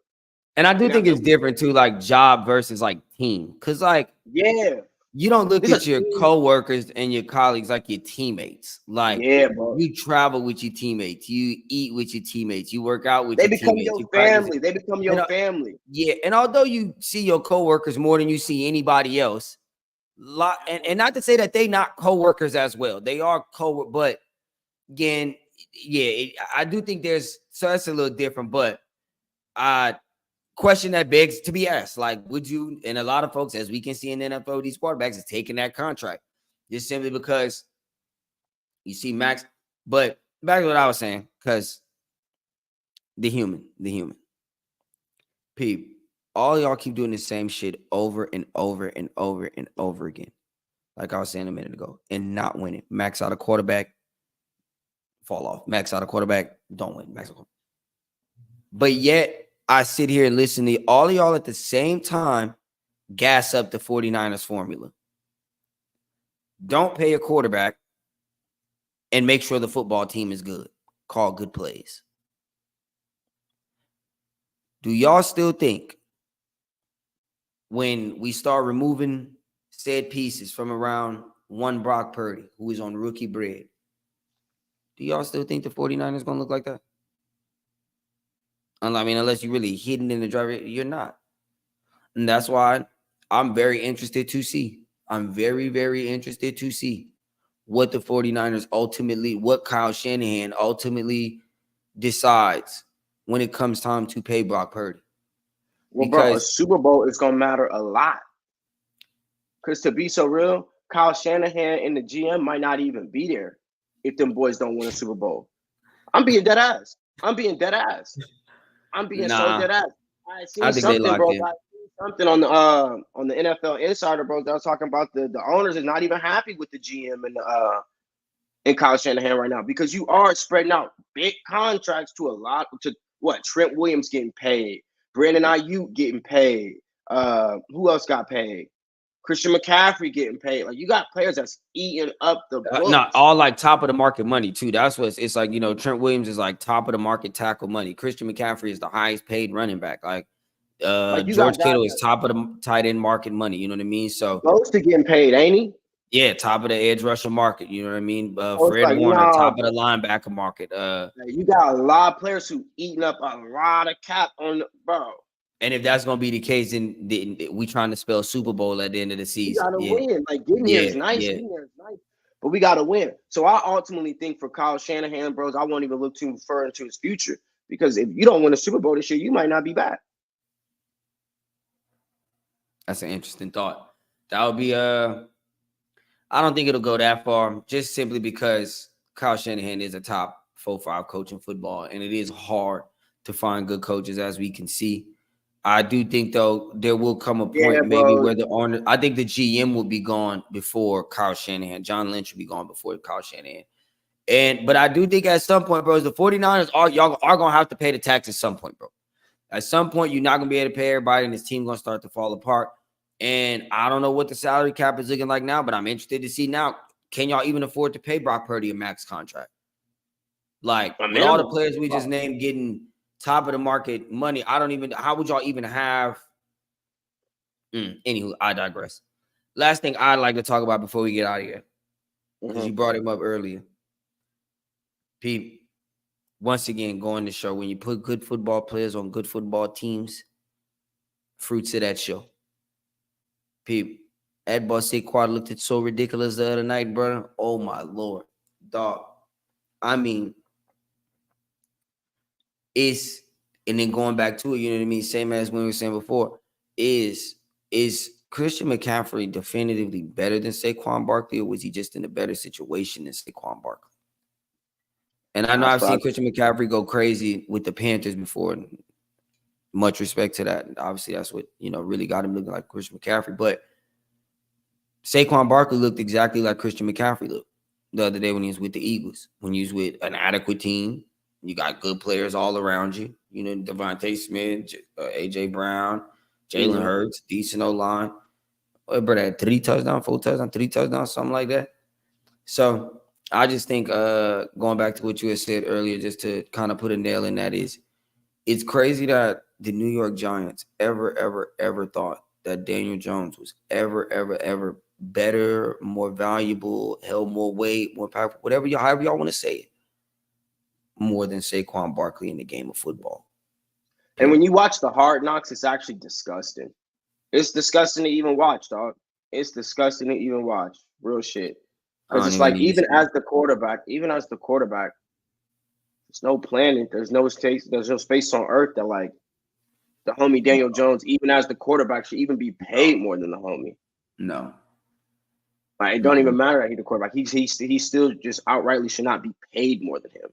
And I do think it's different too, like job versus like team. Cause like,
yeah,
you don't look at your coworkers and your colleagues like your teammates. Like,
yeah, bro.
You travel with your teammates, you eat with your teammates, you work out with
your
teammates.
Your family. They become your family.
Yeah, and although you see your coworkers more than you see anybody else, and not to say that they not coworkers as well, they are co-workers, but again, yeah, I do think so that's a little different, but question that begs to be asked, like, would you, and a lot of folks, as we can see in the NFL, these quarterbacks is taking that contract just simply because you see Max. But back to what I was saying, because the human. Peep, all y'all keep doing the same shit over and over and over and over again. Like I was saying a minute ago, and not winning. Max out a quarterback, fall off. Max out a quarterback, don't win. Max out. But yet, I sit here and listen to all of y'all at the same time gas up the 49ers formula. Don't pay a quarterback and make sure the football team is good. Call good plays. Do y'all still think when we start removing said pieces from around one Brock Purdy, who is on rookie bread, do y'all still think the 49ers going to look like that? I mean, unless you're really hidden in the driver, you're not. And that's why I'm very interested to see. I'm very, very interested to see what the 49ers ultimately, what Kyle Shanahan ultimately decides when it comes time to pay Brock Purdy.
Well, bro, a Super Bowl is going to matter a lot. Because to be so real, Kyle Shanahan and the GM might not even be there if them boys don't win a Super Bowl. I'm being dead ass. I'm being so dead ass. I seen something, bro. Something on the NFL Insider, bro. That was talking about the owners is not even happy with the GM and Kyle Shanahan right now, because you are spreading out big contracts to Trent Williams getting paid, Brandon Ayuk getting paid, who else got paid? Christian McCaffrey getting paid. Like, you got players that's eating up the books.
Not all like top of the market money too. That's what it's like. You know, Trent Williams is like top of the market tackle money. Christian McCaffrey is the highest paid running back. Like George Kittle is top of the tight end market money. You know what I mean? So
close to getting paid, ain't he?
Yeah, top of the edge rusher market. You know what I mean? Fred Warner, top of the linebacker market.
You got a lot of players who eating up a lot of cap on bro.
And if that's gonna be the case, then we trying to spell Super Bowl at the end of the season.
You gotta win. Like, getting here is nice. Getting here is nice. but we got to win. So I ultimately think for Kyle Shanahan, bros, I won't even look too far into his future, because if you don't win a Super Bowl this year, you might not be back.
That's an interesting thought. That would be I don't think it'll go that far, just simply because Kyle Shanahan is a top 4-5 coach in football, and it is hard to find good coaches, as we can see. I do think, though, there will come a point maybe where the owner, I think the GM will be gone before Kyle Shanahan. John Lynch will be gone before Kyle Shanahan. But I do think at some point, bro, the 49ers y'all are going to have to pay the tax at some point, bro. At some point, you're not going to be able to pay everybody, and this team going to start to fall apart. And I don't know what the salary cap is looking like now, but I'm interested to see now, can y'all even afford to pay Brock Purdy a max contract? Like, with all the players we just named getting top of the market money, how would y'all even have? Anywho, I digress. Last thing I'd like to talk about before we get out of here, because you brought him up earlier. Pete, once again, going to show when you put good football players on good football teams, fruits of that show. Pete, that boy Saquon looked at so ridiculous the other night, brother. Oh my Lord, dog. I mean, and then going back to it, you know what I mean? Same as when we were saying before, is Christian McCaffrey definitively better than Saquon Barkley, or was he just in a better situation than Saquon Barkley? And I know I've seen Christian McCaffrey go crazy with the Panthers before. And much respect to that. And obviously, that's what, really got him looking like Christian McCaffrey. But Saquon Barkley looked exactly like Christian McCaffrey looked the other day when he was with the Eagles. When he was with an adequate team, you got good players all around you. Devontae Smith, A.J. Brown, Jalen Hurts, decent O-line. Brother had 4 touchdowns, something like that. So I just think going back to what you had said earlier, just to kind of put a nail in that, is it's crazy that the New York Giants ever thought that Daniel Jones was ever better, more valuable, held more weight, more powerful, however y'all want to say it, more than Saquon Barkley in the game of football.
And when you watch the Hard Knocks, it's actually disgusting. It's disgusting to even watch, dog. It's disgusting to even watch. Real shit. Because it's like, even as the quarterback, there's no planet, there's no space on earth that, like, the homie Daniel Jones, even as the quarterback, should even be paid more than the homie.
No.
Like, it don't even matter that he's the quarterback. He still just outrightly should not be paid more than him.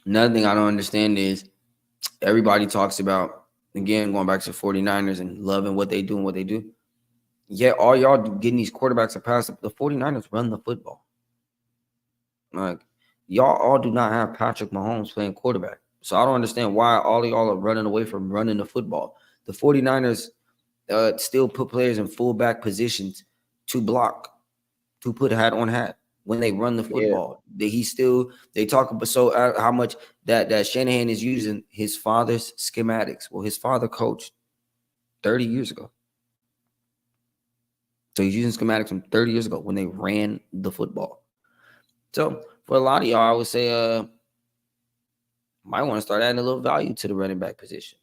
Another thing I don't understand is everybody talks about, again, going back to 49ers and loving what they do and what they do. Yet all y'all getting these quarterbacks to pass, the 49ers run the football. Like, y'all all do not have Patrick Mahomes playing quarterback. So I don't understand why all of y'all are running away from running the football. The 49ers still put players in fullback positions to block, to put hat on hat when they run the football. Yeah. They talk about how much that Shanahan is using his father's schematics. Well, his father coached 30 years ago. So he's using schematics from 30 years ago when they ran the football. So for a lot of y'all, I would say might want to start adding a little value to the running back position.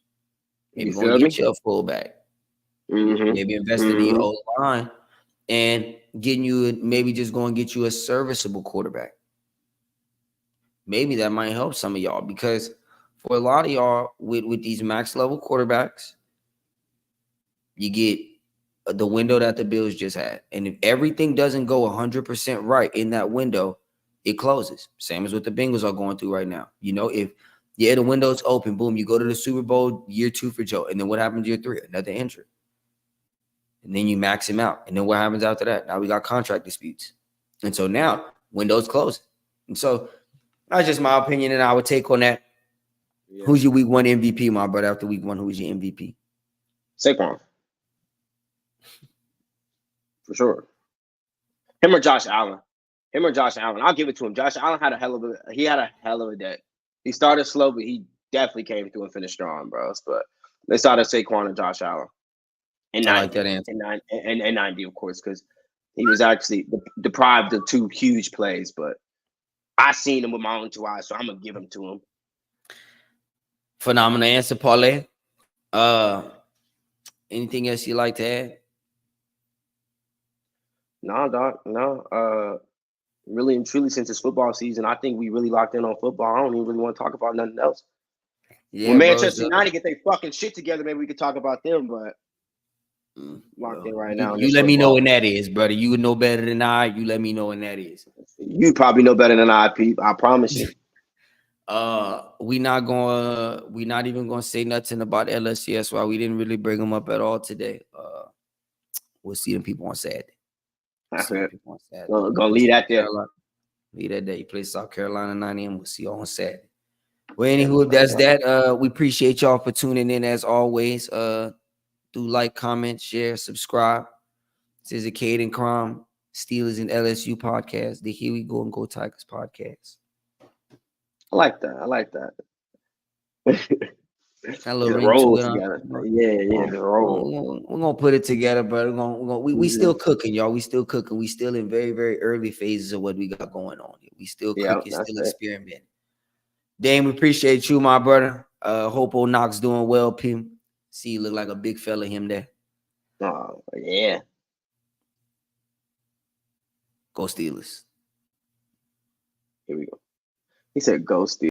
Maybe going to get you a fullback. Maybe investing in your O-line and getting you, maybe just going to get you a serviceable quarterback. Maybe that might help some of y'all, because for a lot of y'all with these max level quarterbacks, you get the window that the Bills just had. And if everything doesn't go 100% right in that window, it closes. Same as what the Bengals are going through right now. If the window's open, boom, you go to the Super Bowl year 2 for Joe. And then what happens year 3? Another injury. And then you max him out. And then what happens after that? Now we got contract disputes. And so now window's closing. And so that's just my opinion, and I would take on that. Yeah. Who's your week 1 MVP, my brother? After week 1, who's your MVP?
Saquon. For sure. Him or Josh Allen. I'll give it to him. Josh Allen had a hell of a day. He started slow, but he definitely came through and finished strong, bros. But they started Saquon and Josh Allen. And
I like that answer.
And 90, of course, because he was actually deprived of 2 huge plays. But I seen him with my own 2 eyes, so I'm going to give him to him.
Phenomenal answer, Paulie. Anything else you'd like to add?
No, dog. No. Really and truly, since it's football season, I think we really locked in on football. I don't even really want to talk about nothing else.
Yeah,
When
bro.
Manchester United get their fucking shit together, maybe we could talk about them. But locked in right now.
You let me know when that is, brother. You would know better than I. You let me know when that is.
You probably know better than I, Pete. I promise you.
We not even gonna say nothing about LSCS. Why we didn't really bring them up at all today. We'll see them people on Saturday.
Gonna leave that there.
Leave that day. You play South Carolina 9 a.m. We'll see you on Saturday. Well, anywho, that's that. We appreciate y'all for tuning in as always. Do like, comment, share, subscribe. This is a Kaidd&Kramm Steelers and LSU podcast. The Here We Go and Go Tigers podcast.
I like that.
A little
roll together. Yeah, the roll.
We're gonna put it together, but we still cooking, y'all. We still cooking. We still in very, very early phases of what we got going on here. We still cooking, still experimenting. Dame, we appreciate you, my brother. Hope old Knox doing well, Pim. See, you look like a big fella, him there.
Oh, yeah.
Go Steelers.
Here we go. He said go Steelers.